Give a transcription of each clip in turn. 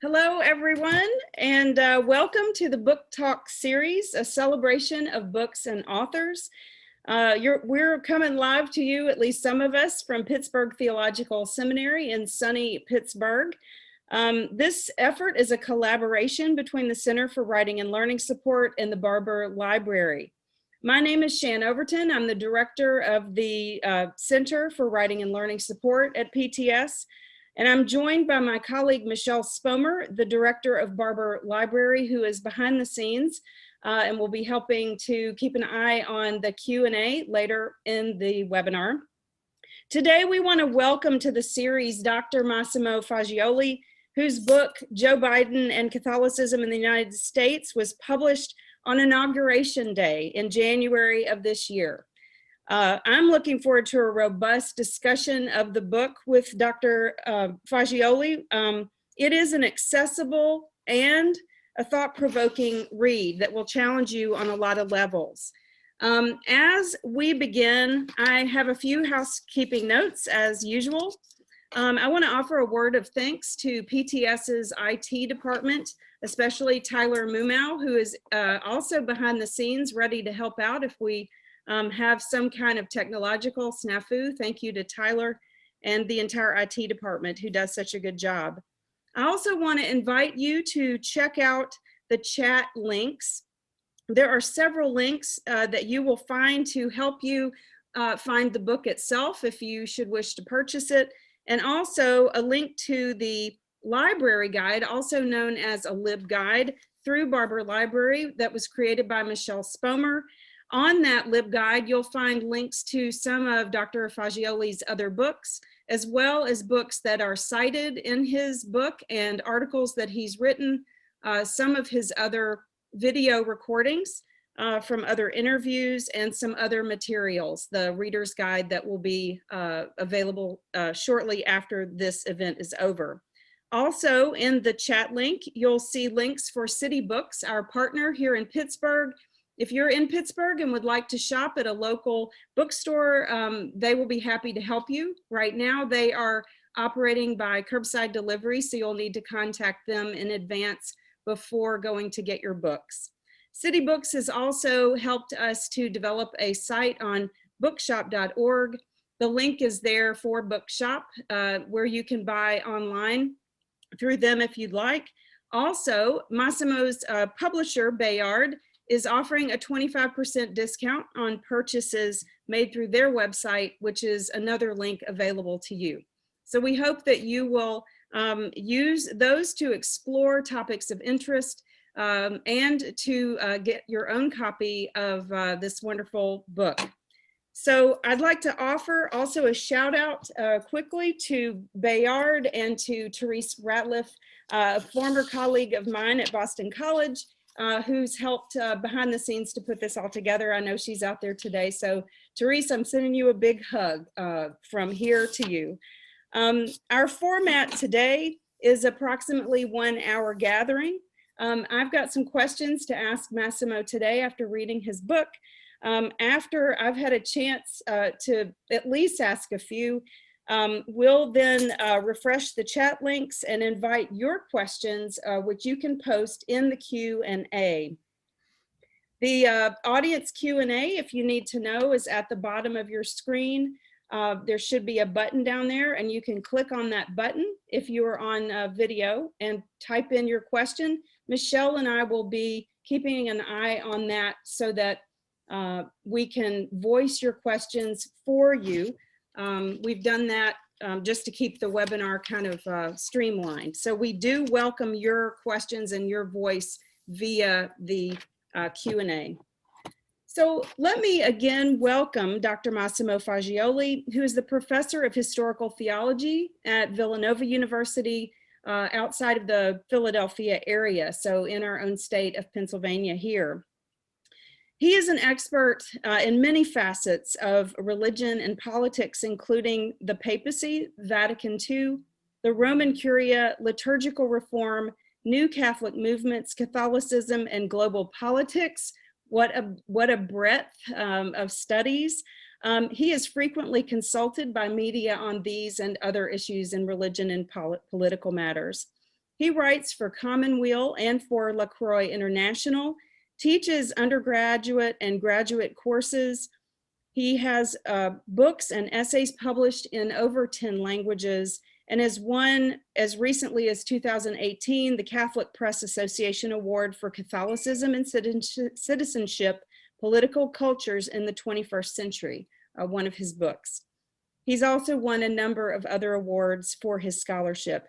Hello, everyone, and welcome to the Book Talk series, a celebration of books and authors. We're coming live to you, at least some of us, from Pittsburgh Theological Seminary in sunny Pittsburgh. This effort is a collaboration between the Center for Writing and Learning Support and the Barbour Library. My name is Shan Overton. I'm the director of the Center for Writing and Learning Support at PTS. And I'm joined by my colleague, Michelle Spomer, the director of Barbour Library, who is behind the scenes and will be helping to keep an eye on the Q&A later in the webinar. Today, we want to welcome to the series Dr. Massimo Faggioli, whose book, Joe Biden and Catholicism in the United States, was published on Inauguration Day in January of this year. I'm looking forward to a robust discussion of the book with Dr. Faggioli. It is an accessible and a thought-provoking read that will challenge you on a lot of levels. As we begin, I have a few housekeeping notes as usual. I want to offer a word of thanks to PTS's IT department, especially Tyler Mumau, who is also behind the scenes ready to help out if we have some kind of technological snafu. Thank you to Tyler and the entire IT department who does such a good job. I also want to invite you to check out the chat links. There are several links that you will find to help you find the book itself if you should wish to purchase it, and also a link to the library guide, also known as a LibGuide, through Barbour Library that was created by Michelle Spomer. On that LibGuide, you'll find links to some of Dr. Faggioli's other books, as well as books that are cited in his book and articles that he's written, some of his other video recordings from other interviews, and some other materials, the reader's guide that will be available shortly after this event is over. Also, in the chat link, you'll see links for City Books, our partner here in Pittsburgh. If you're in Pittsburgh and would like to shop at a local bookstore, they will be happy to help you. Right now, they are operating by curbside delivery, so you'll need to contact them in advance before going to get your books. City Books has also helped us to develop a site on bookshop.org. The link is there for Bookshop, where you can buy online through them if you'd like. Also, Massimo's publisher, Bayard, is offering a 25% discount on purchases made through their website, which is another link available to you. So we hope that you will use those to explore topics of interest and to get your own copy of this wonderful book. So I'd like to offer also a shout out quickly to Bayard and to Therese Ratliff, a former colleague of mine at Boston College, who's helped behind the scenes to put this all together. I know she's out there today. So Therese, I'm sending you a big hug from here to you. Our format today is approximately 1 hour gathering. I've got some questions to ask Massimo today after reading his book. After I've had a chance to at least ask a few, we'll then refresh the chat links and invite your questions, which you can post in the Q&A. The audience Q&A, if you need to know, is at the bottom of your screen. There should be a button down there, and you can click on that button if you are on video and type in your question. Michelle and I will be keeping an eye on that so that we can voice your questions for you. We've done that just to keep the webinar kind of streamlined. So we do welcome your questions and your voice via the Q&A. So let me again welcome Dr. Massimo Faggioli, who is the professor of historical theology at Villanova University outside of the Philadelphia area, so in our own state of Pennsylvania here. He is an expert in many facets of religion and politics, including the papacy, Vatican II, the Roman Curia, liturgical reform, New Catholic movements, Catholicism, and global politics. What a breadth of studies. He is frequently consulted by media on these and other issues in religion and political matters. He writes for Commonweal and for LaCroix International, teaches undergraduate and graduate courses. He has books and essays published in over 10 languages and has won, as recently as 2018, the Catholic Press Association Award for Catholicism and Citizenship, Political Cultures in the 21st Century, one of his books. He's also won a number of other awards for his scholarship.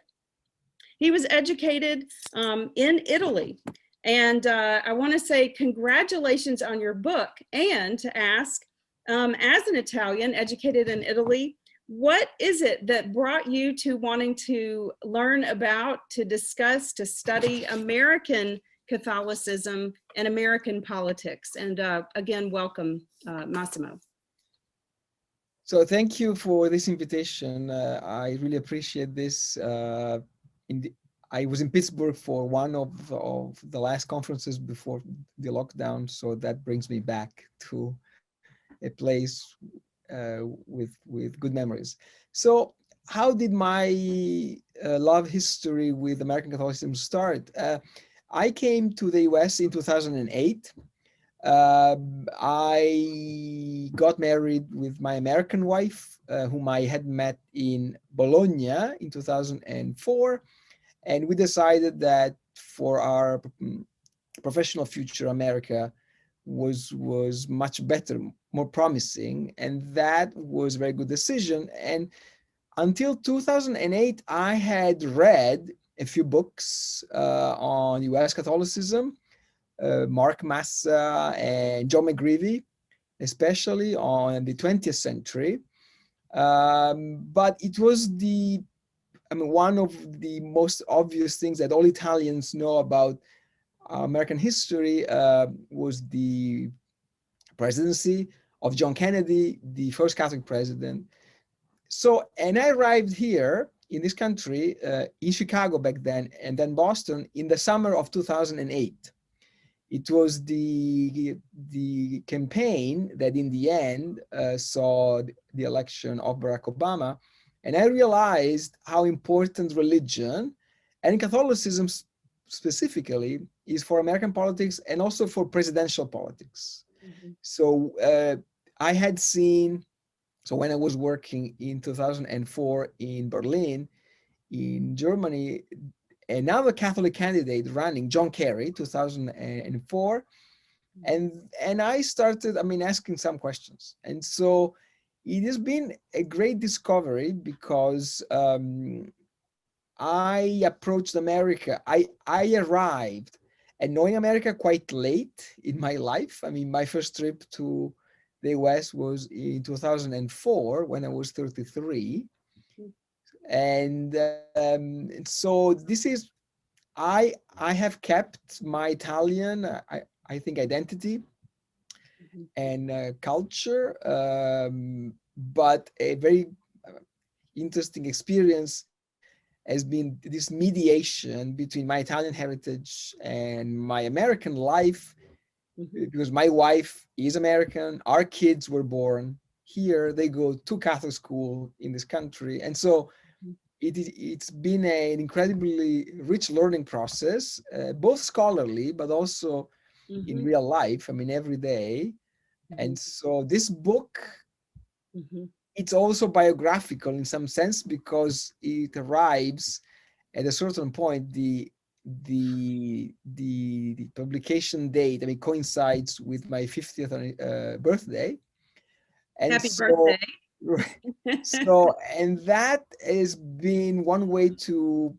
He was educated in Italy. And I want to say congratulations on your book, and to ask, as an Italian educated in Italy, what is it that brought you to wanting to learn about, to discuss, to study American Catholicism and American politics? And again, welcome, Massimo. So thank you for this invitation. I really appreciate this. I was in Pittsburgh for one of the last conferences before the lockdown, so that brings me back to a place with good memories. So how did my love history with American Catholicism start? I came to the US in 2008. I got married with my American wife, whom I had met in Bologna in 2004. And we decided that for our professional future, America was much better, more promising. And that was a very good decision. And until 2008, I had read a few books on US Catholicism, Mark Massa and John McGreevy, especially on the 20th century. But it was one of the most obvious things that all Italians know about American history was the presidency of John Kennedy, the first Catholic president. So, and I arrived here in this country, in Chicago back then, and then Boston in the summer of 2008. It was the campaign that in the end saw the election of Barack Obama. And I realized how important religion and Catholicism specifically is for American politics and also for presidential politics. Mm-hmm. So I had seen, so when I was working in 2004 in Berlin, in Germany, another Catholic candidate running, John Kerry, 2004, and I started, asking some questions. And so it has been a great discovery because I approached America. I arrived and knowing America quite late in my life. My first trip to the US was in 2004 when I was 33. And so this is, I have kept my Italian, I think, identity and culture, but a very interesting experience has been this mediation between my Italian heritage and my American life, because my wife is American, our kids were born here, they go to Catholic school in this country, and so it's been an incredibly rich learning process, both scholarly, but also in real life, every day. And so this book, it's also biographical in some sense because it arrives at a certain point. The publication date, coincides with my 50th birthday. And happy birthday. So, and that has been one way to,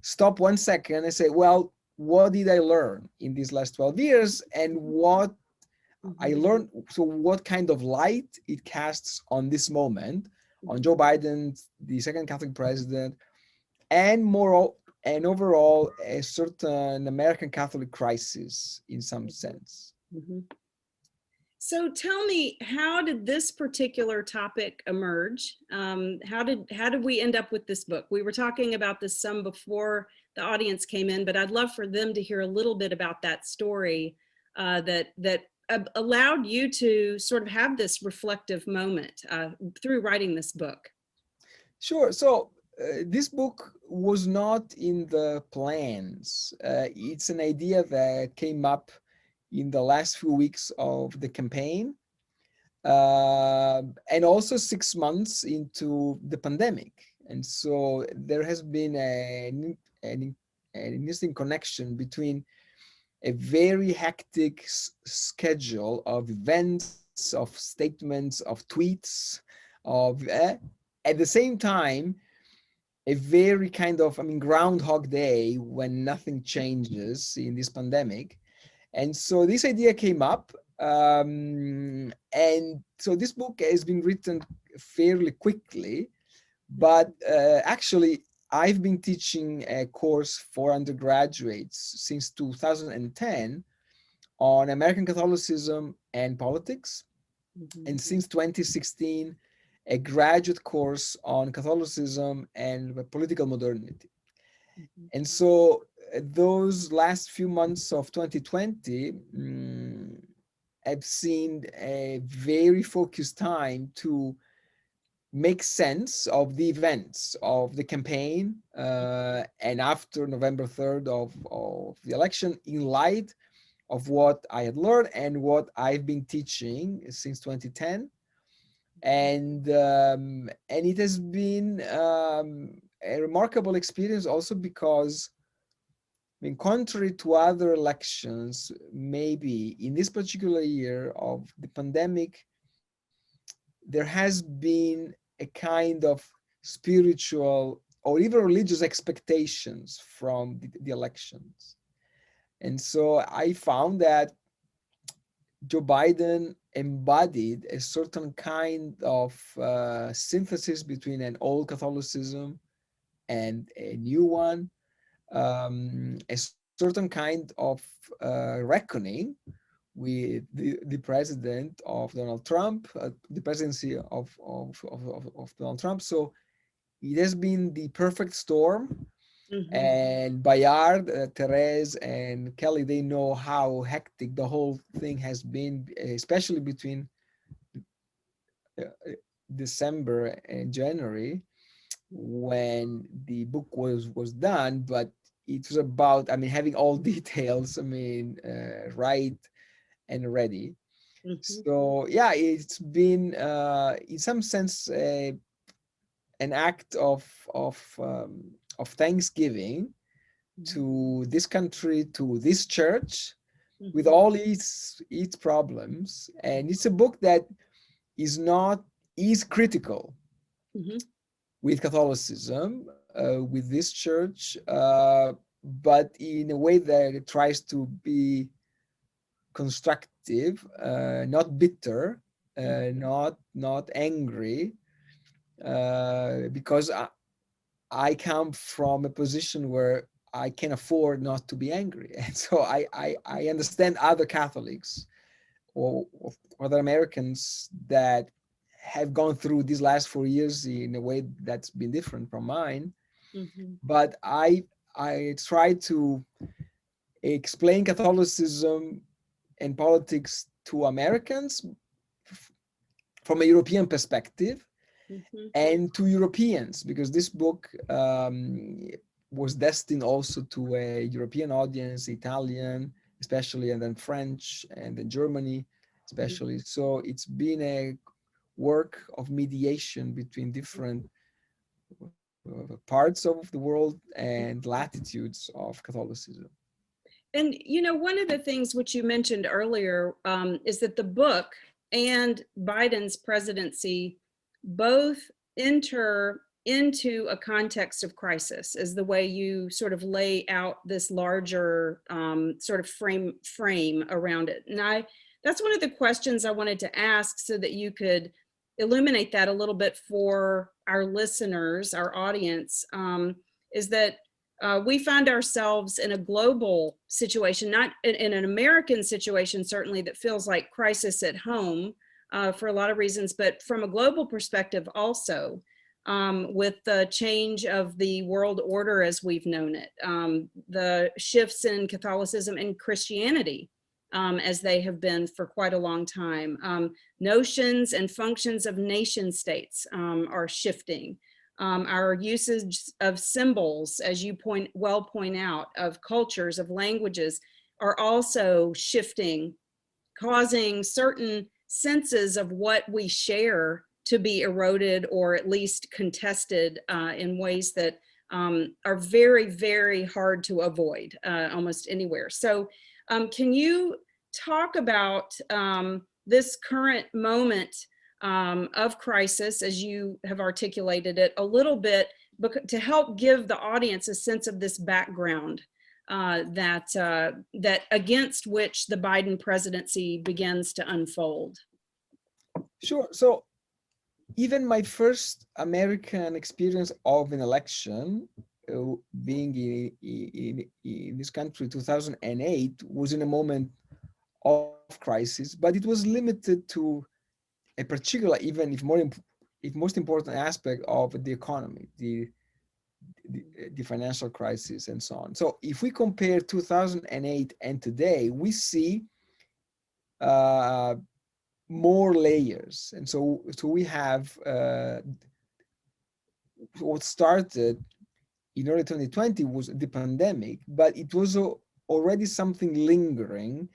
stop 1 second and say, well, what did I learn in these last 12 years and what I learned? So what kind of light it casts on this moment, on Joe Biden, the second Catholic president, and overall a certain American Catholic crisis in some sense. So tell me, how did this particular topic emerge? How did we end up with this book? We were talking about this some before the audience came in, but I'd love for them to hear a little bit about that story that allowed you to sort of have this reflective moment through writing this book. Sure. So this book was not in the plans. It's an idea that came up in the last few weeks of the campaign, and also 6 months into the pandemic. And so there has been an interesting connection between a very hectic schedule of events, of statements, of tweets, of at the same time, a very kind of, Groundhog Day when nothing changes in this pandemic. And so this idea came up. And so this book has been written fairly quickly, but actually I've been teaching a course for undergraduates since 2010 on American Catholicism and politics. And since 2016, a graduate course on Catholicism and political modernity. And so those last few months of 2020, I've seen a very focused time to make sense of the events of the campaign and after November 3rd of the election, in light of what I had learned and what I've been teaching since 2010. And it has been a remarkable experience also because, contrary to other elections, maybe in this particular year of the pandemic, there has been a kind of spiritual or even religious expectations from the elections. And so I found that Joe Biden embodied a certain kind of synthesis between an old Catholicism and a new one, a certain kind of reckoning with the president of Donald Trump, the presidency of Donald Trump. So it has been the perfect storm. And Bayard, Therese, and Kelly, they know how hectic the whole thing has been, especially between December and January, when the book was done. But it was about, having all details, right and ready. So yeah, it's been in some sense an act of thanksgiving to this country, to this church, with all its problems. And it's a book that is critical with Catholicism, with this church, but in a way that it tries to be constructive, not bitter, not angry, because I come from a position where I can afford not to be angry. And so I understand other Catholics or other Americans that have gone through these last 4 years in a way that's been different from mine. But I try to explain Catholicism and politics to Americans from a European perspective, and to Europeans, because this book was destined also to a European audience, Italian especially, and then French, and then Germany especially. So it's been a work of mediation between different parts of the world and latitudes of Catholicism. And, one of the things which you mentioned earlier is that the book and Biden's presidency both enter into a context of crisis, is the way you sort of lay out this larger sort of frame around it. And that's one of the questions I wanted to ask, so that you could illuminate that a little bit for our listeners, our audience, is that we find ourselves in a global situation, not in an American situation, certainly, that feels like crisis at home for a lot of reasons, but from a global perspective also, with the change of the world order as we've known it, the shifts in Catholicism and Christianity as they have been for quite a long time. Notions and functions of nation states are shifting. our usage of symbols, as you point out, of cultures, of languages, are also shifting, causing certain senses of what we share to be eroded or at least contested in ways that are very, very hard to avoid almost anywhere. So can you talk about this current moment of crisis, as you have articulated it a little bit, to help give the audience a sense of this background that against which the Biden presidency begins to unfold? Sure. So even my first American experience of an election, being in this country, 2008, was in a moment of crisis, but it was limited to a particular, even if most important aspect of the economy, the financial crisis and so on. So if we compare 2008 and today, we see more layers. And so we have what started in early 2020 was the pandemic, but it was already something lingering,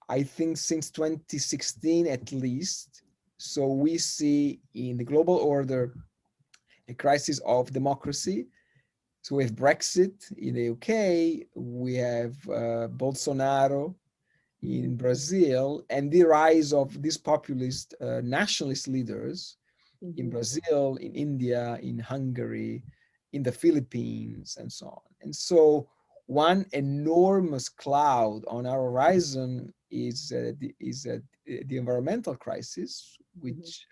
I think, since 2016 at least. So we see in the global order a crisis of democracy. So we have Brexit in the UK, we have Bolsonaro in Brazil, and the rise of these populist nationalist leaders in Brazil, in India, in Hungary, in the Philippines, and so on. And so one enormous cloud on our horizon is the environmental crisis, which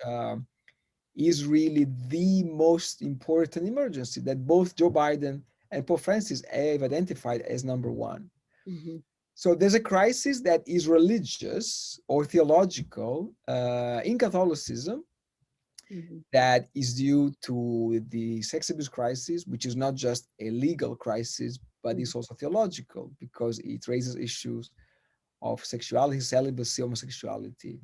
is really the most important emergency that both Joe Biden and Pope Francis have identified as number one. So there's a crisis that is religious or theological in Catholicism that is due to the sex abuse crisis, which is not just a legal crisis, but it's also theological because it raises issues of sexuality, celibacy, homosexuality,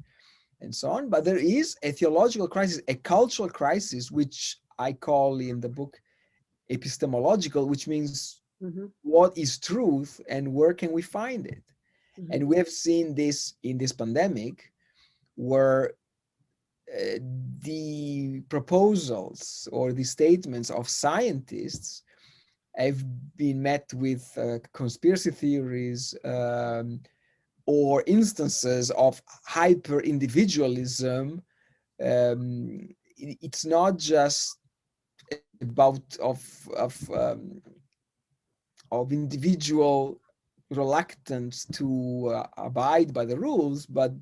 and so on. But there is a theological crisis, a cultural crisis, which I call in the book epistemological, which means what is truth and where can we find it? And we have seen this in this pandemic, where the proposals or the statements of scientists have been met with conspiracy theories or instances of hyper individualism. It's not just about of individual reluctance to abide by the rules, but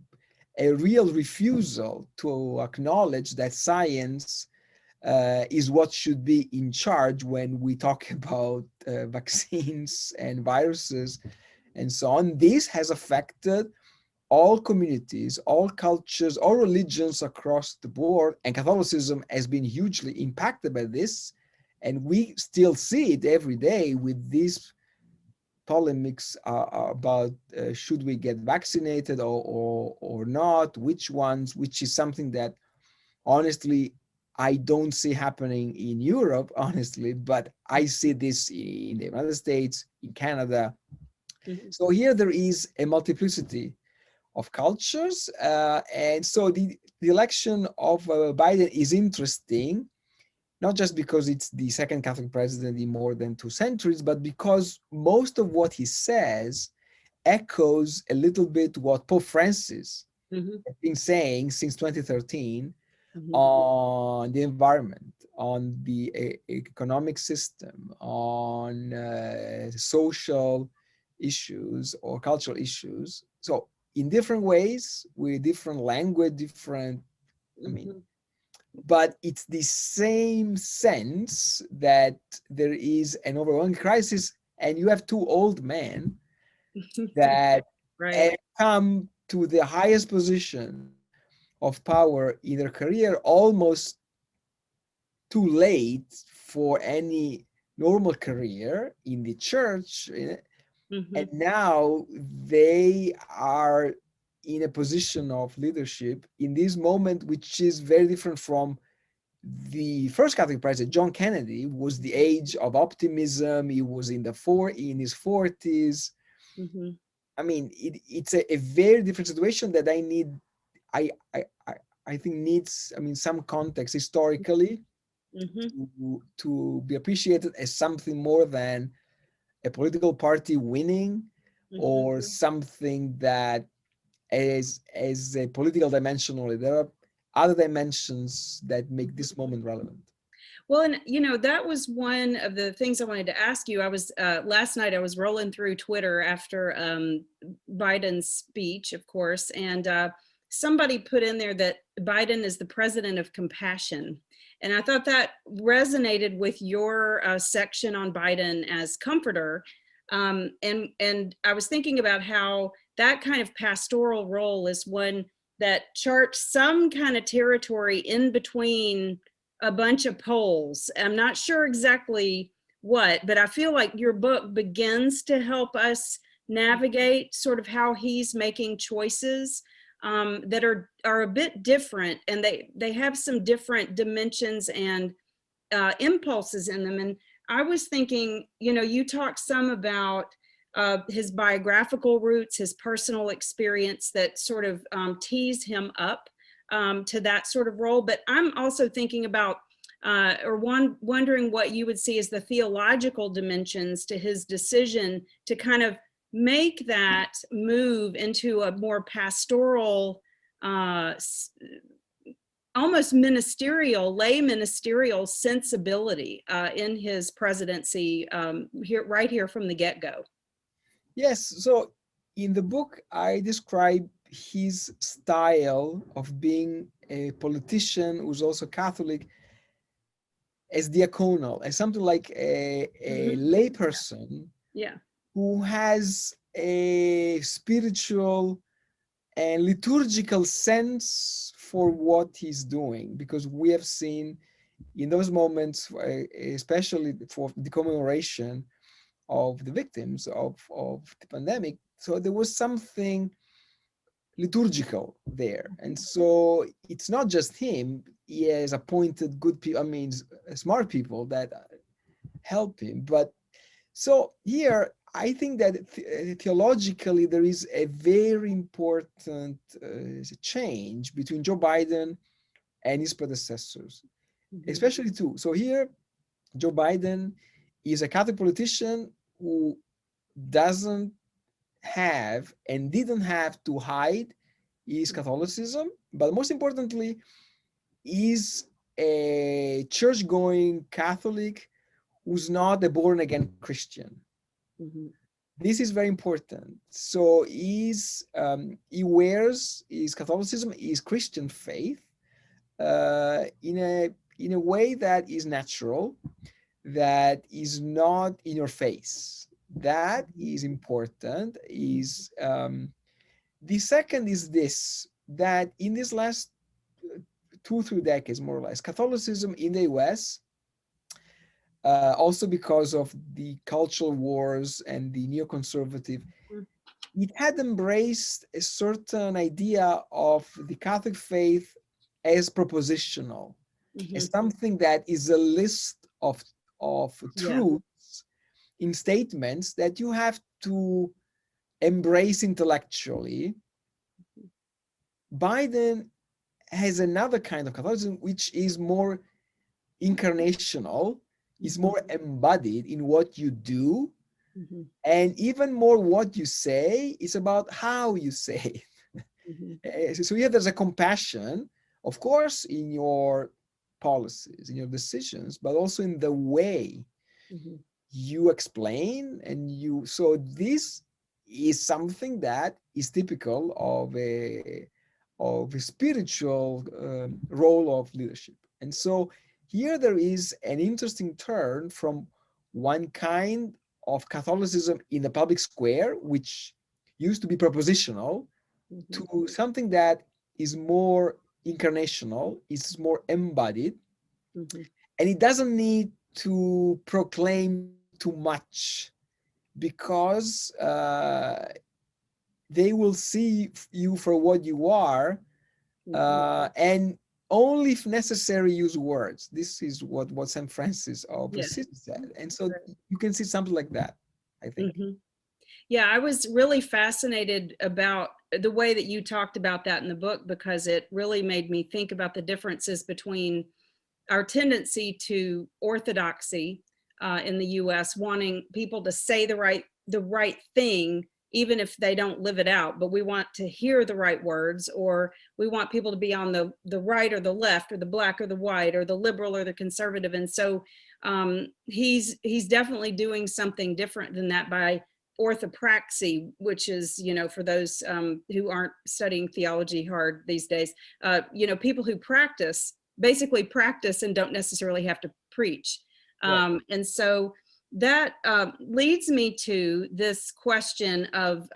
a real refusal to acknowledge that science is what should be in charge when we talk about vaccines and viruses and so on. This has affected all communities, all cultures, all religions across the board, and Catholicism has been hugely impacted by this. And we still see it every day with these polemics about should we get vaccinated or not, which ones, which is something that honestly I don't see happening in Europe, honestly, but I see this in the United States, in Canada. So here there is a multiplicity of cultures, and so the election of Biden is interesting, not just because it's the second Catholic president in more than 2 centuries, but because most of what he says echoes a little bit what Pope Francis has been saying since 2013 on the environment, on the economic system, on social issues or cultural issues. So in different ways, with different language, different, but it's the same sense that there is an overwhelming crisis, and you have 2 old men that have come to the highest position of power in their career almost too late for any normal career in the church. And now they are in a position of leadership in this moment, which is very different from the first Catholic president, John Kennedy, was the age of optimism. He was in his 40s. Mm-hmm. I mean, it's a very different situation that I, I, I I think needs, I mean, some context historically Mm-hmm. to be appreciated as something more than a political party winning Mm-hmm. or something that as a political dimension only. There are other dimensions that make this moment relevant. Well, and you know, that was one of the things I wanted to ask you. I was last night I was rolling through Twitter after Biden's speech, of course, and somebody put in there that Biden is the president of compassion. And I thought that resonated with your section on Biden as comforter. And I was thinking about how that kind of pastoral role is one that charts some kind of territory in between a bunch of poles. I'm not sure exactly what, but I feel like your book begins to help us navigate sort of how he's making choices that are a bit different, and they have some different dimensions and impulses in them. And I was thinking, you know, you talked some about his biographical roots, his personal experience that sort of tees him up to that sort of role. But I'm also thinking about wondering what you would see as the theological dimensions to his decision to kind of make that move into a more pastoral, almost ministerial, lay ministerial sensibility in his presidency right here from the get-go. Yes, so in the book, I describe his style of being a politician who's also Catholic as diaconal, as something like a lay person Yeah. who has a spiritual and liturgical sense for what he's doing, because we have seen in those moments, especially for the commemoration of the victims of the pandemic, so there was something liturgical there. And so it's not just him, he has appointed good people, I mean, smart people that help him. But so here, I think that theologically there is a very important change between Joe Biden and his predecessors, especially two. So here, Joe Biden is a Catholic politician who doesn't have and didn't have to hide his Catholicism, but most importantly, is a church-going Catholic who's not a born-again Christian. Mm-hmm. This is very important. So he wears his Catholicism, his Christian faith, in a way that is natural, that is not in your face. That is important. Is the second is this, that in these last 2-3 decades, more or less, Catholicism in the US, also because of the cultural wars and the neoconservative, it had embraced a certain idea of the Catholic faith as propositional, as something that is a list of truths in statements that you have to embrace intellectually. Biden has another kind of Catholicism, which is more incarnational, is more embodied in what you do, and even more what you say is about how you say it. So yeah, there's a compassion, of course, in your policies, in your decisions, but also in the way you explain and you. So this is something that is typical of a spiritual role of leadership. And so here there is an interesting turn from one kind of Catholicism in the public square, which used to be propositional, to something that is more incarnational, is more embodied, and it doesn't need to proclaim too much, because they will see you for what you are, and only if necessary use words. This is what St. Francis of Yeah. Assisi said. And so you can see something like that, I think. Mhm. Yeah, I was really fascinated about the way that you talked about that in the book, because it really made me think about the differences between our tendency to orthodoxy in the US, wanting people to say the right thing, even if they don't live it out, but we want to hear the right words, or we want people to be on the right or the left, or the black or the white, or the liberal or the conservative. And so he's definitely doing something different than that by orthopraxy, which is, for those who aren't studying theology hard these days, people who basically practice and don't necessarily have to preach. Right. And so that leads me to this question of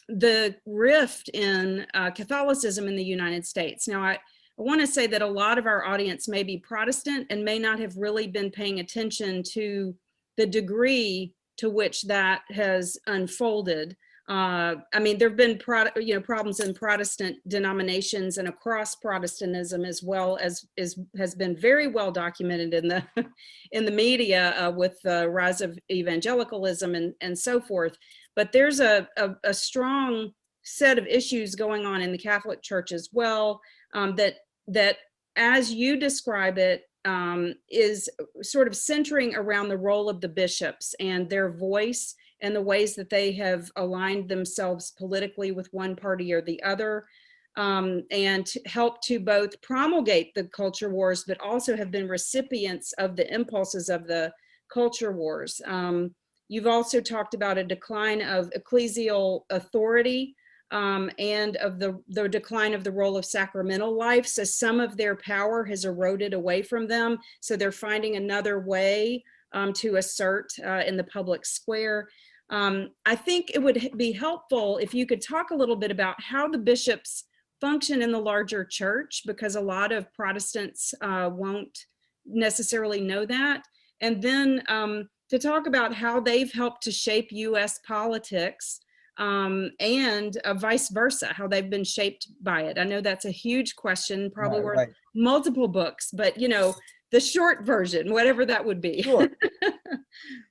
the rift in Catholicism in the United States. Now, I want to say that a lot of our audience may be Protestant and may not have really been paying attention to the degree to which that has unfolded. I mean, there have been problems in Protestant denominations and across Protestantism, as well as has been very well documented in the in the media with the rise of evangelicalism and so forth. But there's a strong set of issues going on in the Catholic Church as well, that as you describe it, is sort of centering around the role of the bishops and their voice and the ways that they have aligned themselves politically with one party or the other, and help to both promulgate the culture wars, but also have been recipients of the impulses of the culture wars. You've also talked about a decline of ecclesial authority, and of the decline of the role of sacramental life. So some of their power has eroded away from them. So they're finding another way to assert in the public square. I think it would be helpful if you could talk a little bit about how the bishops function in the larger church, because a lot of Protestants won't necessarily know that. And then to talk about how they've helped to shape US politics, and vice versa, how they've been shaped by it. I know that's a huge question, probably worth multiple books, but the short version, whatever that would be. Sure.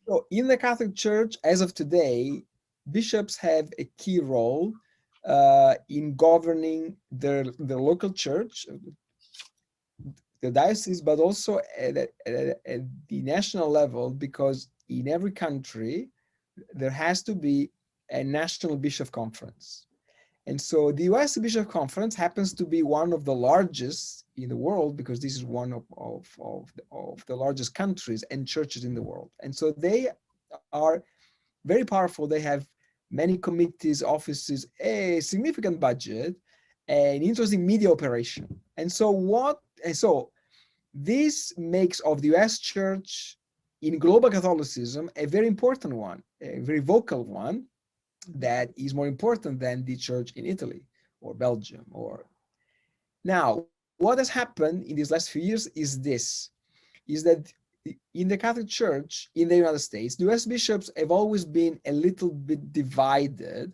So in the Catholic Church, as of today, bishops have a key role in governing the local church, the diocese, but also at the national level, because in every country, there has to be a national bishop conference. And so the US Bishop Conference happens to be one of the largest in the world, because this is one of the largest countries and churches in the world. And so they are very powerful. They have many committees, offices, a significant budget, an interesting media operation. And so this makes of the US Church in global Catholicism a very important one, a very vocal one, that is more important than the church in Italy or Belgium. Now, what has happened in these last few years is that in the Catholic Church in the United States, the US bishops have always been a little bit divided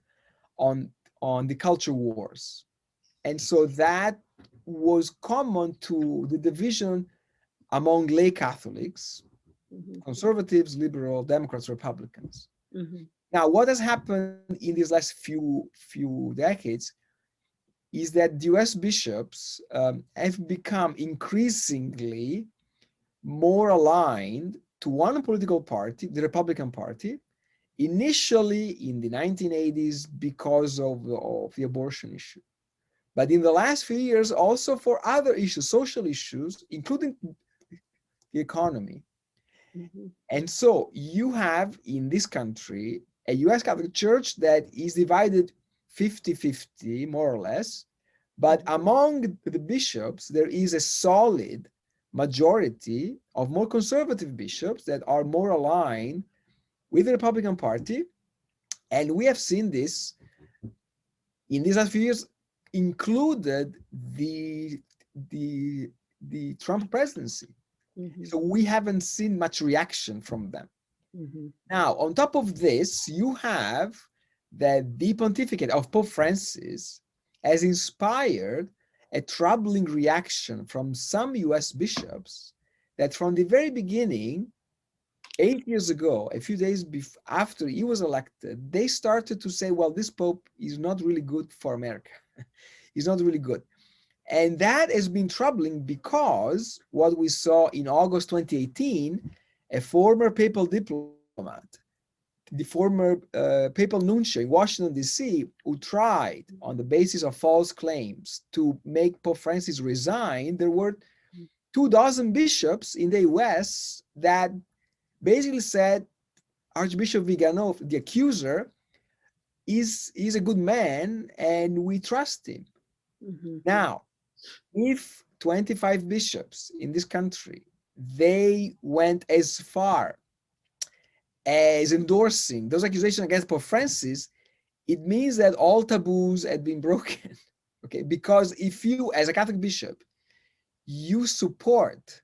on the culture wars. And so that was common to the division among lay Catholics, conservatives, liberal, Democrats, Republicans. Mm-hmm. Now, what has happened in these last few decades is that the US bishops have become increasingly more aligned to one political party, the Republican Party, initially in the 1980s because of the abortion issue. But in the last few years, also for other issues, social issues, including the economy. Mm-hmm. And so you have in this country a US Catholic Church that is divided 50-50, more or less. But among the bishops, there is a solid majority of more conservative bishops that are more aligned with the Republican Party. And we have seen this in these last few years, included the Trump presidency. Mm-hmm. So we haven't seen much reaction from them. Mm-hmm. Now, on top of this, you have that the pontificate of Pope Francis has inspired a troubling reaction from some US bishops that from the very beginning, 8 years ago, a few days after he was elected, they started to say, well, this Pope is not really good for America. He's not really good. And that has been troubling because what we saw in August 2018, a former papal diplomat, the former papal nuncio in Washington, D.C., who tried on the basis of false claims to make Pope Francis resign, there were 24 bishops in the US that basically said Archbishop Viganò, the accuser, is a good man and we trust him. Mm-hmm. Now, if 25 bishops in this country, they went as far as endorsing those accusations against Pope Francis, it means that all taboos had been broken. Okay, because if you, as a Catholic bishop, you support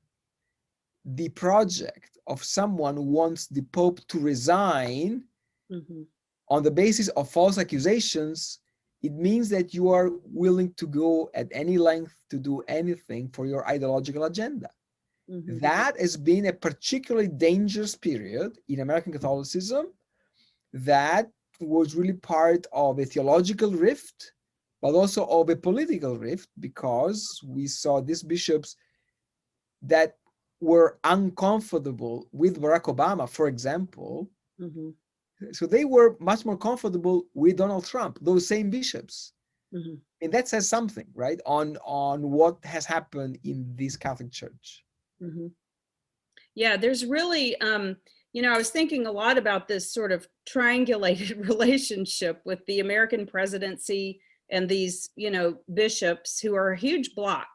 the project of someone who wants the Pope to resign Mm-hmm. on the basis of false accusations, it means that you are willing to go at any length to do anything for your ideological agenda. Mm-hmm. That has been a particularly dangerous period in American Catholicism that was really part of a theological rift, but also of a political rift, because we saw these bishops that were uncomfortable with Barack Obama, for example. Mm-hmm. So they were much more comfortable with Donald Trump, those same bishops. Mm-hmm. And that says something, right, on what has happened in this Catholic Church. Mm-hmm. Yeah, there's really, I was thinking a lot about this sort of triangulated relationship with the American presidency and these, bishops who are a huge block,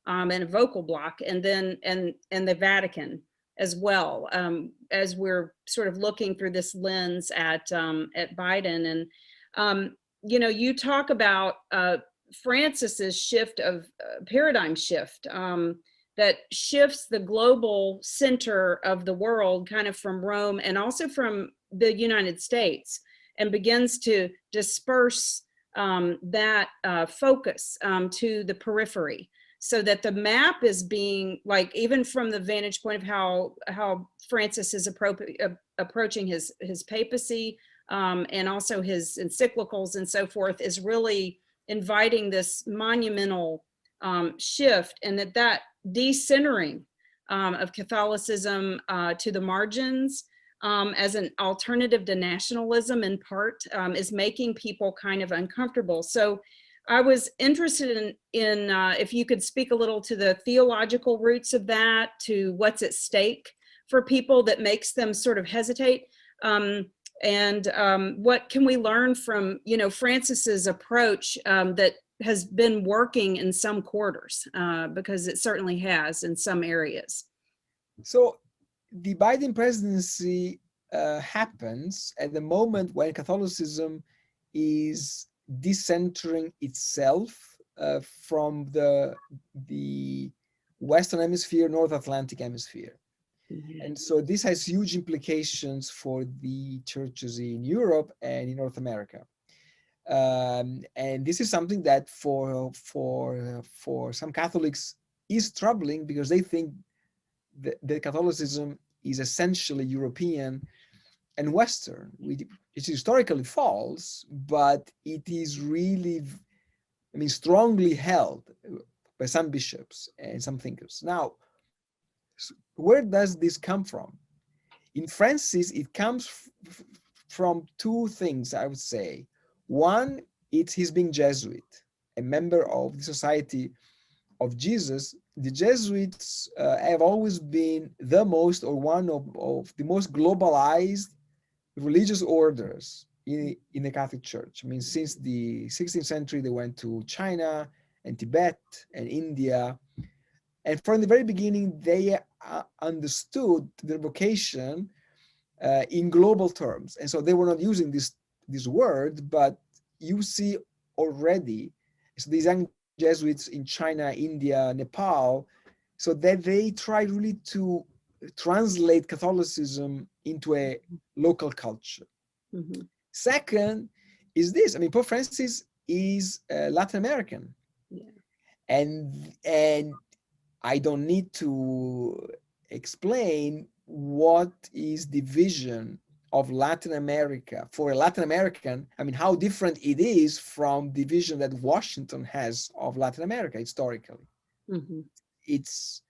and a vocal block, and then and the Vatican as well, as we're sort of looking through this lens at Biden. And you talk about Francis's shift of paradigm shift. That shifts the global center of the world kind of from Rome and also from the United States, and begins to disperse that focus to the periphery, so that the map is being, like, even from the vantage point of how Francis is approaching his papacy, and also his encyclicals and so forth, is really inviting this monumental shift, and that decentering of Catholicism to the margins, as an alternative to nationalism in part, is making people kind of uncomfortable. So I was interested in if you could speak a little to the theological roots of that, to what's at stake for people that makes them sort of hesitate, and what can we learn from Francis's approach that has been working in some quarters, because it certainly has in some areas. So the Biden presidency happens at the moment when Catholicism is decentering itself from the Western Hemisphere, North Atlantic Hemisphere. Mm-hmm. And so this has huge implications for the churches in Europe and in North America. And this is something that for some Catholics is troubling, because they think that Catholicism is essentially European and Western, which is historically false, but it is really, strongly held by some bishops and some thinkers. Now, where does this come from? In Francis, it comes from two things, I would say. One, it's his being Jesuit, a member of the Society of Jesus. The Jesuits have always been the most, or one of the most globalized religious orders in the Catholic Church. Since the 16th century, they went to China and Tibet and India. And from the very beginning, they understood their vocation in global terms. And so they were not using this word, but you see already, so these young Jesuits in China, India, Nepal, so that they try really to translate Catholicism into a local culture. Mm-hmm. Second is this, Pope Francis is Latin American. Yeah. and I don't need to explain what is the vision of Latin America for a Latin American. I mean, how different it is from the vision that Washington has of Latin America historically. Mm-hmm. It's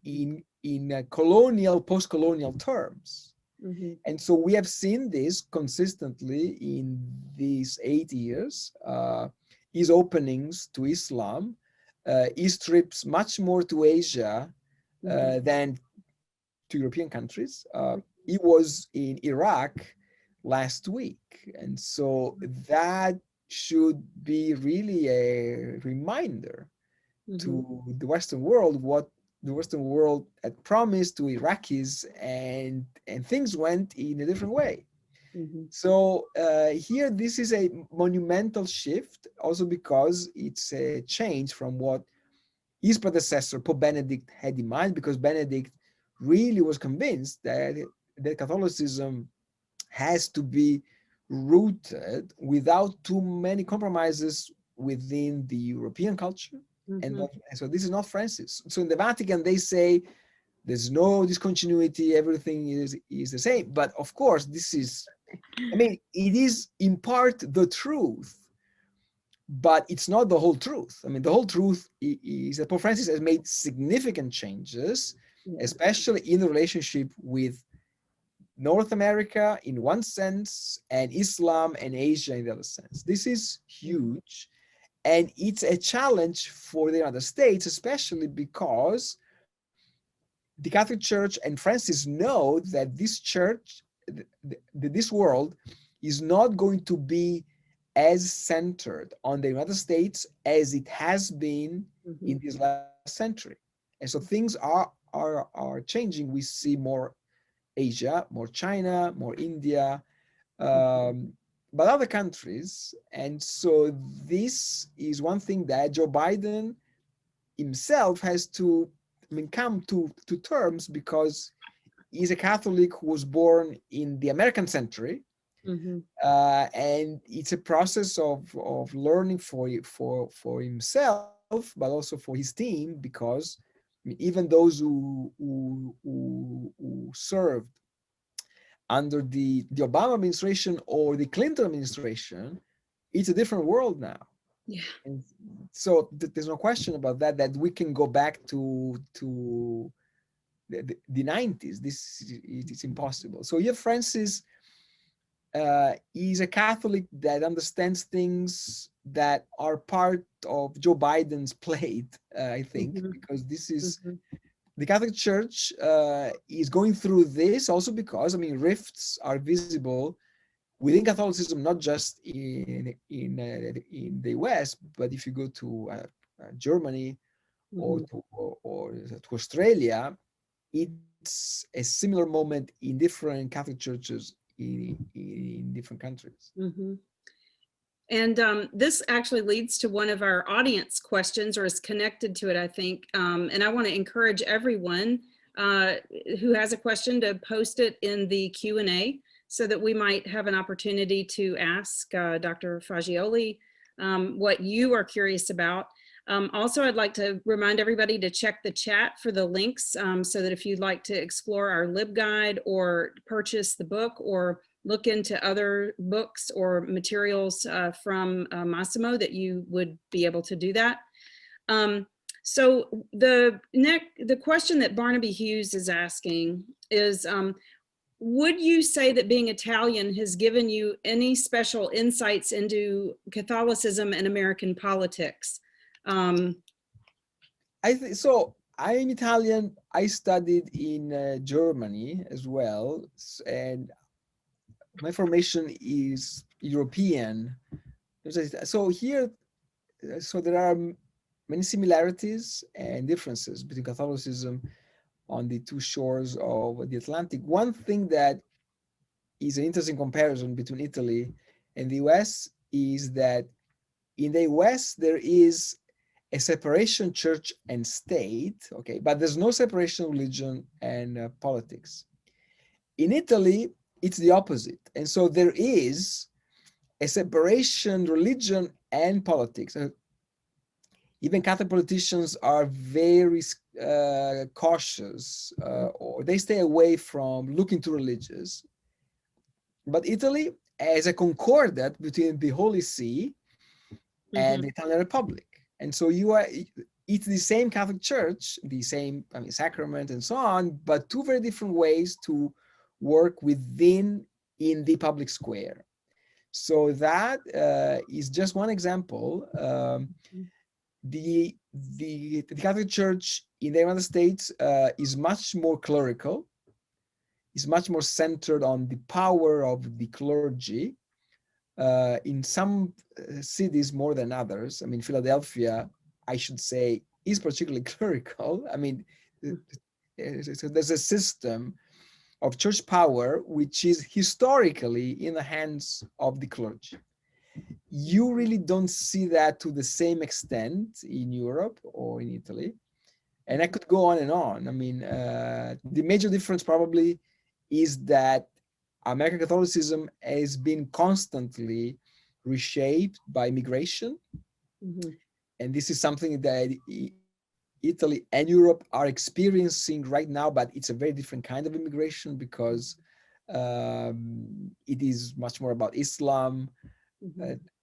in colonial, post-colonial terms. Mm-hmm. And so we have seen this consistently in these 8 years, his openings to Islam, his trips much more to Asia than to European countries. He was in Iraq last week. And so that should be really a reminder to the Western world what the Western world had promised to Iraqis, and things went in a different way. Mm-hmm. So here, this is a monumental shift, also because it's a change from what his predecessor, Pope Benedict, had in mind, because Benedict really was convinced that Catholicism has to be rooted without too many compromises within the European culture. And so this is not Francis. So in the Vatican, they say there's no discontinuity, everything is the same. But of course, this is, I mean, it is in part the truth, but it's not the whole truth. I mean, the whole truth is that Pope Francis has made significant changes, especially in the relationship with North America in one sense, and Islam and Asia in the other sense. This is huge. And it's a challenge for the United States, especially because the Catholic Church and Francis know that this church, this world, is not going to be as centered on the United States as it has been in this last century. And so things are changing. We see more Asia, more China, more India, but other countries. And so this is one thing that Joe Biden himself has to, I mean, come to terms, because he's a Catholic who was born in the American century. And it's a process of learning for himself, but also for his team, because I mean, even those who served under the Obama administration or the Clinton administration, it's a different world now. Yeah. And so there's no question about that we can go back to the 90s. This is impossible. So yeah, Francis is a Catholic that understands things that are part of Joe Biden's plate, I think, because this is the Catholic Church is going through this also because, I mean, rifts are visible within Catholicism, not just in the US, but if you go to Germany or to Australia, it's a similar moment in different Catholic churches in different countries. And this actually leads to one of our audience questions, or is connected to it, I think. And I want to encourage everyone who has a question to post it in the Q&A, so that we might have an opportunity to ask Dr. Faggioli what you are curious about. Also, I'd like to remind everybody to check the chat for the links, so that if you'd like to explore our LibGuide or purchase the book or look into other books or materials from Massimo, that you would be able to do that. So the question that Barnaby Hughes is asking is, would you say that being Italian has given you any special insights into Catholicism and American politics? I think so. I'm Italian. I studied in Germany as well, and my formation is European. So here, so there are many similarities and differences between Catholicism on the two shores of the Atlantic. One thing that is an interesting comparison between Italy and the US is that in the US there is a separation church and state, okay, but there's no separation of religion and politics. In Italy, it's the opposite. And so there is a separation religion and politics. even Catholic politicians are very cautious, or they stay away from looking to religious. But Italy, as a concordat between the Holy See and the Italian Republic. And so it's the same Catholic Church, the same sacrament and so on, but two very different ways to work within in the public square. So that is just one example. The Catholic Church in the United States is much more clerical, is much more centered on the power of the clergy. In some cities more than others. I mean, Philadelphia, I should say, is particularly clerical. I mean, so there's a system of church power which is historically in the hands of the clergy. You really don't see that to the same extent in Europe or in Italy. And I could go on and on. I mean, the major difference probably is that American Catholicism has been constantly reshaped by migration. And this is something that Italy and Europe are experiencing right now, but it's a very different kind of immigration because it is much more about Islam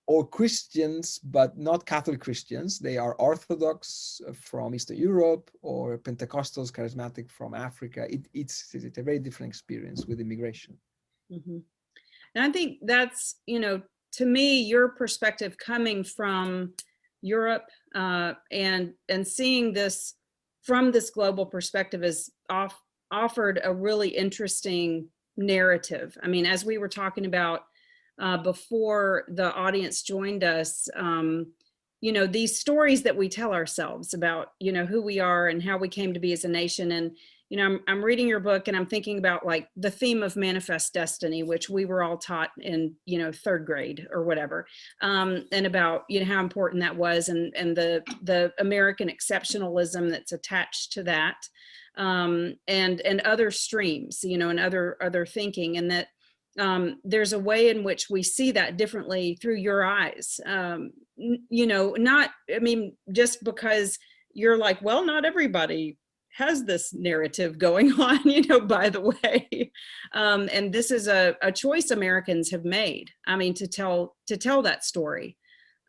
or Christians, but not Catholic Christians. They are Orthodox from Eastern Europe or Pentecostals, charismatic from Africa. It's a very different experience with immigration. And I think that's, to me, your perspective coming from Europe and seeing this from this global perspective is offered a really interesting narrative. I mean, as we were talking about before the audience joined us, these stories that we tell ourselves about, who we are and how we came to be as a nation. And, I'm reading your book and I'm thinking about like the theme of manifest destiny, which we were all taught in, third grade or whatever, and about, how important that was and the American exceptionalism that's attached to that, and other streams, and other thinking, and that there's a way in which we see that differently through your eyes. Just because you're like, well, not everybody has this narrative going on, by the way. And this is a choice Americans have made. I mean, to tell that story,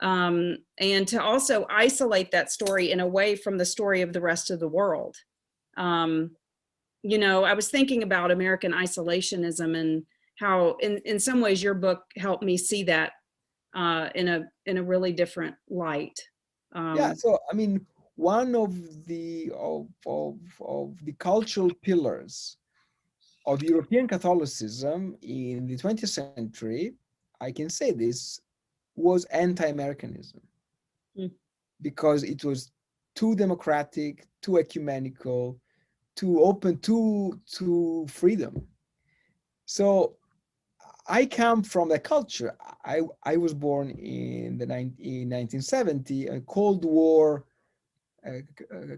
and to also isolate that story in a way from the story of the rest of the world. I was thinking about American isolationism and how in some ways your book helped me see that in a really different light. Yeah, so I mean, one of the cultural pillars of European Catholicism in the 20th century, I can say this, was anti-Americanism, because it was too democratic, too ecumenical, too open to freedom. So I come from that culture. I was born in 1970, a Cold War.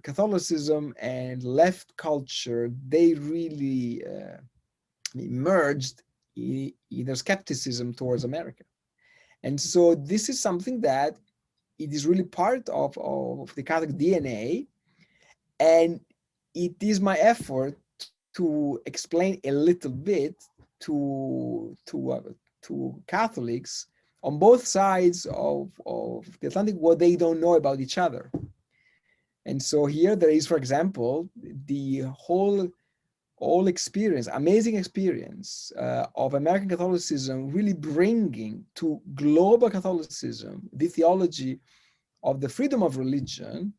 Catholicism and left culture, they really merged in their skepticism towards America. And so this is something that it is really part of the Catholic DNA. And it is my effort to explain a little bit to Catholics on both sides of the Atlantic what they don't know about each other. And so here there is, for example, the whole experience, amazing experience of American Catholicism really bringing to global Catholicism the theology of the freedom of religion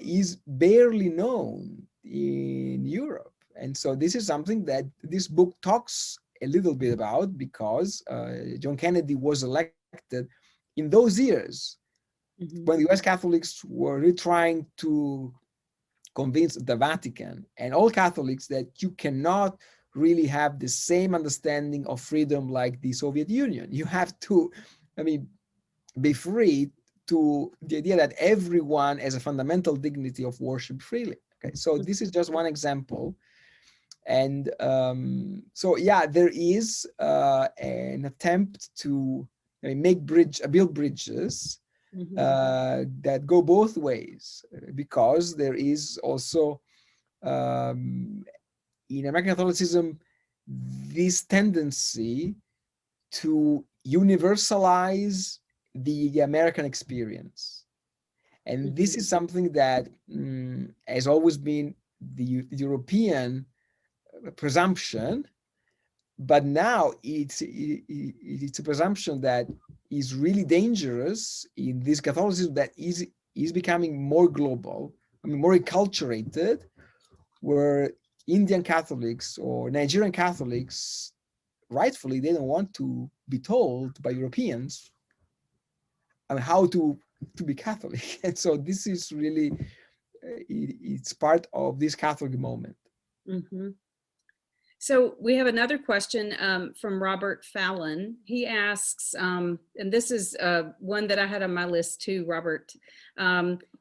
is barely known in Europe. And so this is something that this book talks a little bit about, because John Kennedy was elected in those years when the US Catholics were really trying to convince the Vatican and all Catholics that you cannot really have the same understanding of freedom like the Soviet Union. You have to, be free to the idea that everyone has a fundamental dignity of worship freely. Okay, so this is just one example. And so, yeah, there is an attempt to build bridges that go both ways, because there is also in American Catholicism this tendency to universalize the American experience. And this is something that has always been the European presumption, but now it's a presumption that is really dangerous in this Catholicism that is becoming more global, I mean, more acculturated, where Indian Catholics or Nigerian Catholics, rightfully, they don't want to be told by Europeans how to be Catholic. And so this is really, it's part of this Catholic moment. So we have another question from Robert Fallon. He asks, and this is one that I had on my list too, Robert.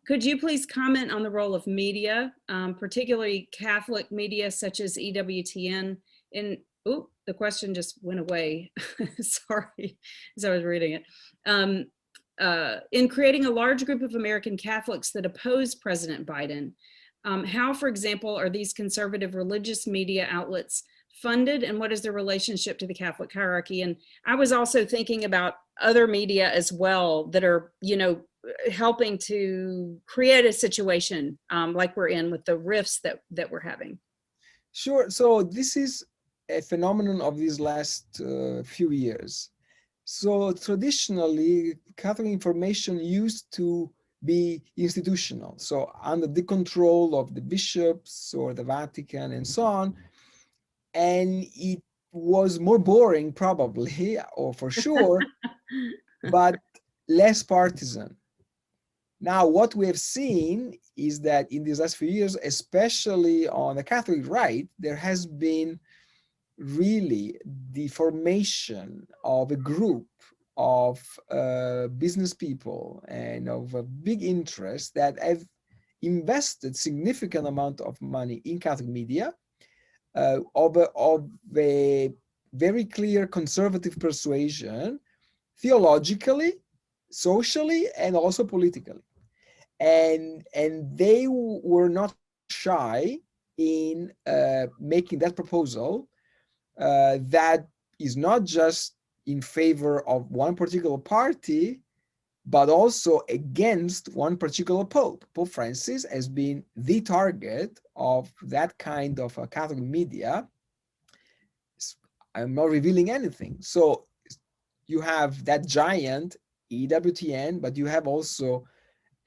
Could you please comment on the role of media, particularly Catholic media such as EWTN in, oh, the question just went away. Sorry, as I was reading it. In creating a large group of American Catholics that oppose President Biden. How, for example, are these conservative religious media outlets funded, and what is their relationship to the Catholic hierarchy? And I was also thinking about other media as well that are, you know, helping to create a situation like we're in with the rifts that we're having. Sure. So this is a phenomenon of these last few years. So traditionally, Catholic information used to be institutional, so under the control of the bishops or the Vatican and so on, and it was more boring probably, or for sure, but less partisan. Now, what we have seen is that in these last few years, especially on the Catholic right, there has been really the formation of a group of business people and of a big interest that have invested significant amount of money in Catholic media, of a very clear conservative persuasion, theologically, socially, and also politically. And they were not shy in making that proposal that is not just in favor of one particular party, but also against one particular pope. Pope Francis has been the target of that kind of Catholic media. I'm not revealing anything. So you have that giant EWTN, but you have also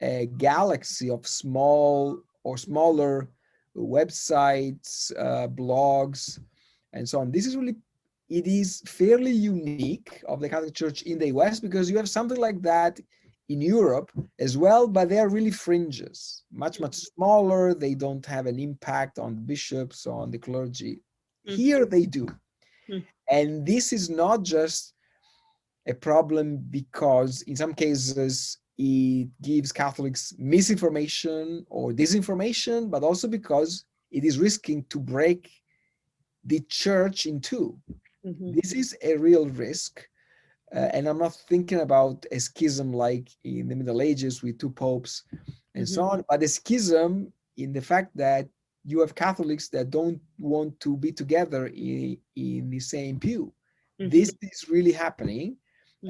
a galaxy of small or smaller websites, blogs, and so on. This is really, it is fairly unique of the Catholic Church in the US, because you have something like that in Europe as well, but they are really fringes, much smaller. They don't have an impact on bishops, on the clergy. Here they do. And this is not just a problem because in some cases it gives Catholics misinformation or disinformation, but also because it is risking to break the church in two. This is a real risk. And I'm not thinking about a schism like in the Middle Ages with two popes and so on, but a schism in the fact that you have Catholics that don't want to be together in the same pew. This is really happening.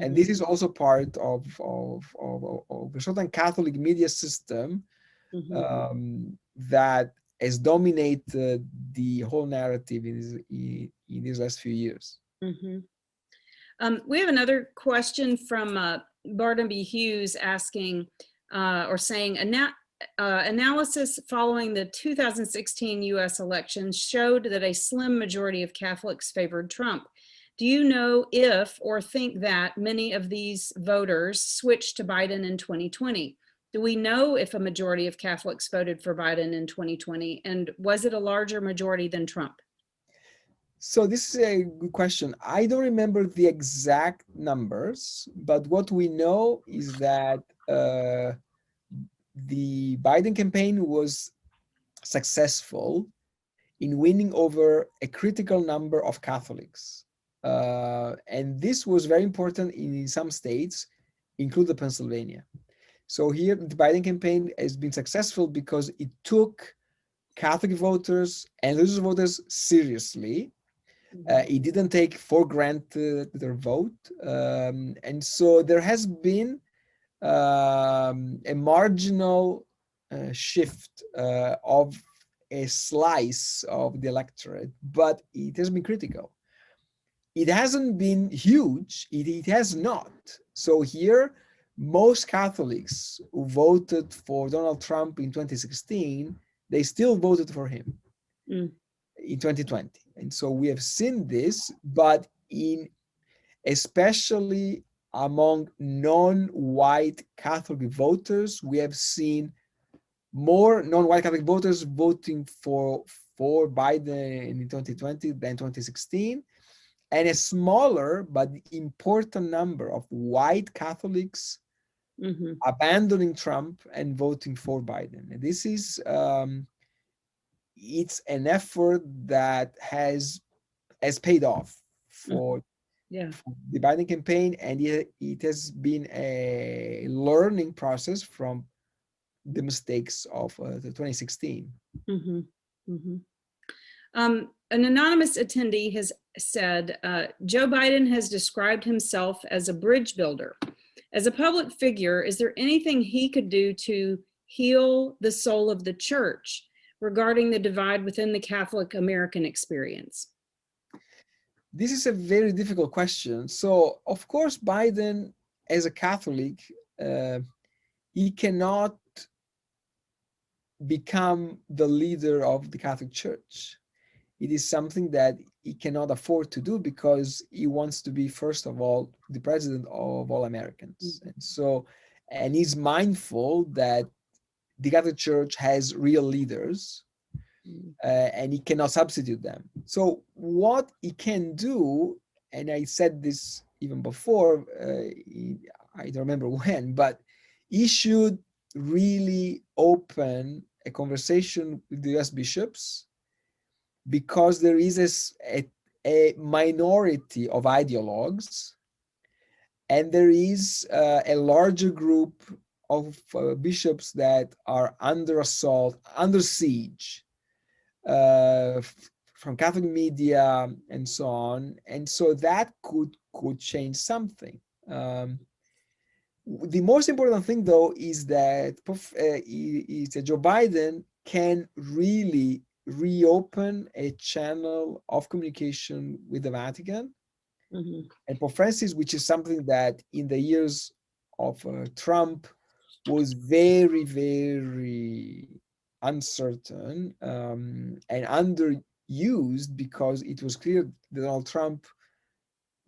And this is also part of a certain Catholic media system that has dominated the whole narrative in these last few years. We have another question from Barnaby Hughes asking or saying, analysis following the 2016 US elections showed that a slim majority of Catholics favored Trump. Do you know if or think that many of these voters switched to Biden in 2020? Do we know if a majority of Catholics voted for Biden in 2020? And was it a larger majority than Trump? So this is a good question. I don't remember the exact numbers, but what we know is that the Biden campaign was successful in winning over a critical number of Catholics. And this was very important in some states, including Pennsylvania. So here, the Biden campaign has been successful because it took Catholic voters and religious voters seriously. It didn't take for granted their vote. And so there has been a marginal shift of a slice of the electorate, but it has been critical. It hasn't been huge, it has not. So here, most Catholics who voted for Donald Trump in 2016, they still voted for him in 2020. And so we have seen this, but especially among non-white Catholic voters, we have seen more non-white Catholic voters voting for Biden in 2020 than 2016, and a smaller but important number of white Catholics abandoning Trump and voting for Biden. And this is it's an effort that has paid off for the Biden campaign, and it has been a learning process from the mistakes of the 2016. An anonymous attendee has said, Joe Biden has described himself as a bridge builder. As a public figure, is there anything he could do to heal the soul of the church regarding the divide within the Catholic American experience? This is a very difficult question. So, of course, Biden, as a Catholic, he cannot become the leader of the Catholic Church. It is something that he cannot afford to do because he wants to be, first of all, the president of all Americans. And so, and he's mindful that the Catholic Church has real leaders, and he cannot substitute them. So what he can do, and I said this even before, I don't remember when, but he should really open a conversation with the US bishops, because there is a minority of ideologues, and there is a larger group of bishops that are under assault, under siege, from Catholic media and so on. And so that could change something. The most important thing, though, is that Joe Biden can really reopen a channel of communication with the Vatican and Pope Francis, which is something that in the years of Trump was very, very uncertain and underused, because it was clear that Donald Trump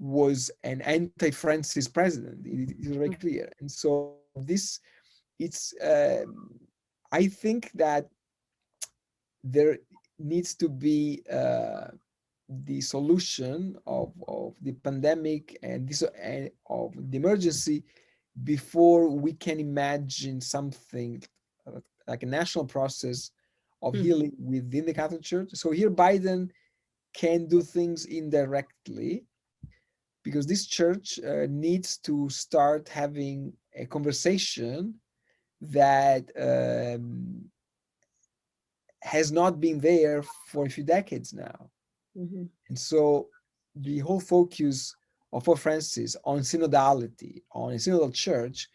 was an anti-Francis president. It was very clear. And so I think that there needs to be the solution of the pandemic and of the emergency before we can imagine something like a national process of healing within the Catholic Church. So here Biden can do things indirectly, because this church needs to start having a conversation that has not been there for a few decades now. And so the whole focus of Pope Francis on synodality, on a synodal church,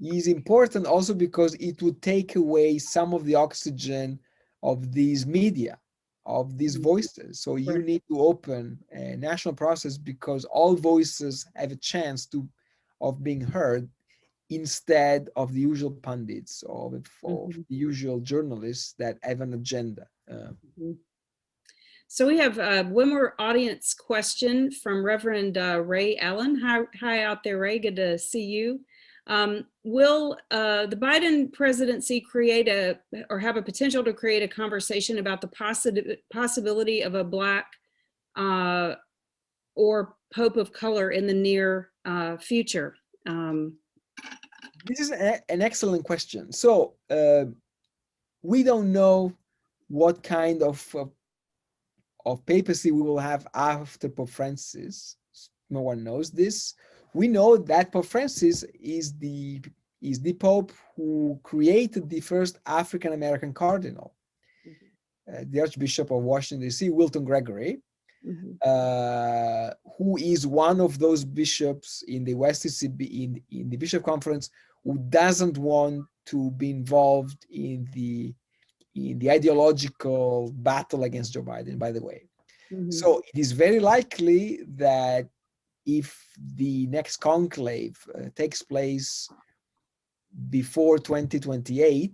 is important also because it would take away some of the oxygen of these media, of these voices. So you need to open a national process, because all voices have a chance of being heard, instead of the usual pundits, of the usual journalists that have an agenda. So we have one more audience question from Reverend Ray Allen. Hi out there, Ray. Good to see you. Will the Biden presidency create have a potential to create a conversation about the possibility of a Black or Pope of color in the near future? This is an excellent question. So we don't know what kind of papacy we will have after Pope Francis. No one knows this. We know that Pope Francis is the is the Pope who created the first African American cardinal, the Archbishop of Washington, D.C., Wilton Gregory, who is one of those bishops in the West Mississippi, in the Bishop Conference, who doesn't want to be involved in the ideological battle against Joe Biden, by the way. So it is very likely that if the next conclave takes place before 2028,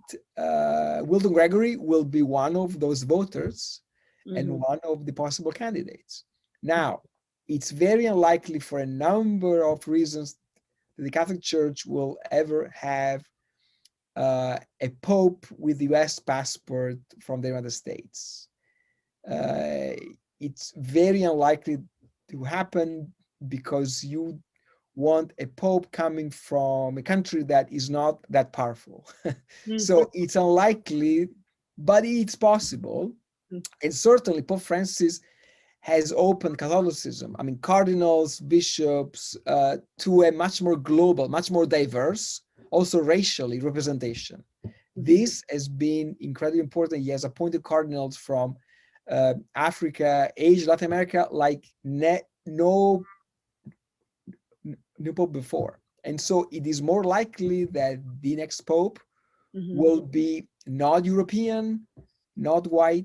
Wilton Gregory will be one of those voters and one of the possible candidates. Now, it's very unlikely for a number of reasons that the Catholic Church will ever have a pope with the US passport from the United States. It's very unlikely to happen because you want a pope coming from a country that is not that powerful. So it's unlikely, but it's possible. And certainly Pope Francis has opened Catholicism, I mean, cardinals, bishops, to a much more global, much more diverse, also racially representation. This has been incredibly important. He has appointed cardinals from Africa, Asia, Latin America, like no pope before. And so it is more likely that the next pope will be not European, not white.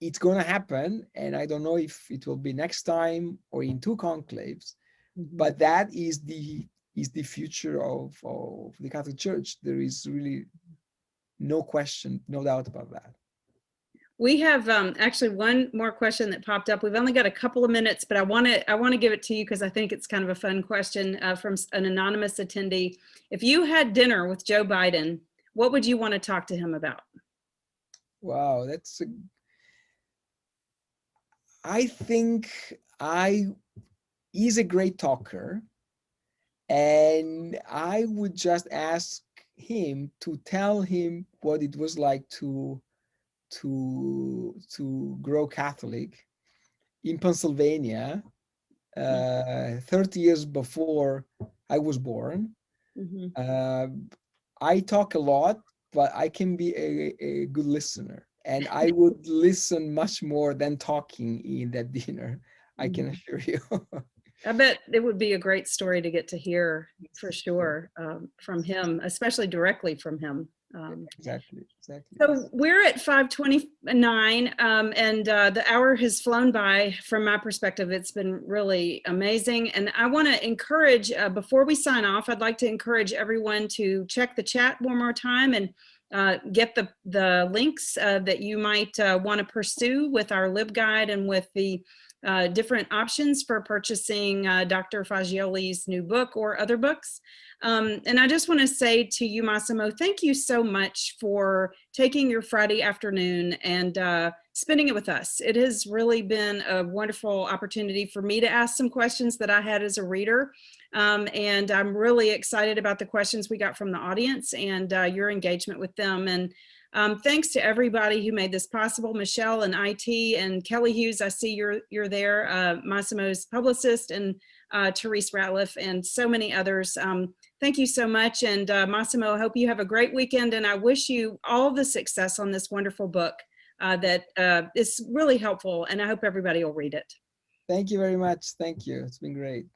It's going to happen, and I don't know if it will be next time or in two conclaves, but that is the future of the Catholic Church. There is really no question, no doubt about that. We have actually one more question that popped up. We've only got a couple of minutes, but I want to give it to you because I think it's kind of a fun question from an anonymous attendee. If you had dinner with Joe Biden, what would you want to talk to him about? Wow, I think he's a great talker, and I would just ask him to tell him what it was like to grow Catholic in Pennsylvania 30 years before I was born. I talk a lot, but I can be a good listener, and I would listen much more than talking in that dinner. I can assure you. I bet it would be a great story to get to hear for sure from him, especially directly from him. Exactly. So we're at 5:29, and the hour has flown by. From my perspective, it's been really amazing. And I want to encourage, before we sign off, I'd like to encourage everyone to check the chat one more time and get the links that you might want to pursue with our LibGuide and with the different options for purchasing Dr. Faggioli's new book or other books. And I just want to say to you, Massimo, thank you so much for taking your Friday afternoon and spending it with us. It has really been a wonderful opportunity for me to ask some questions that I had as a reader. And I'm really excited about the questions we got from the audience and your engagement with them. And thanks to everybody who made this possible. Michelle and IT and Kelly Hughes, I see you're there, Massimo's publicist, and Therese Ratliff, and so many others. Thank you so much. And Massimo, I hope you have a great weekend, and I wish you all the success on this wonderful book that is really helpful, and I hope everybody will read it. Thank you very much. Thank you. It's been great.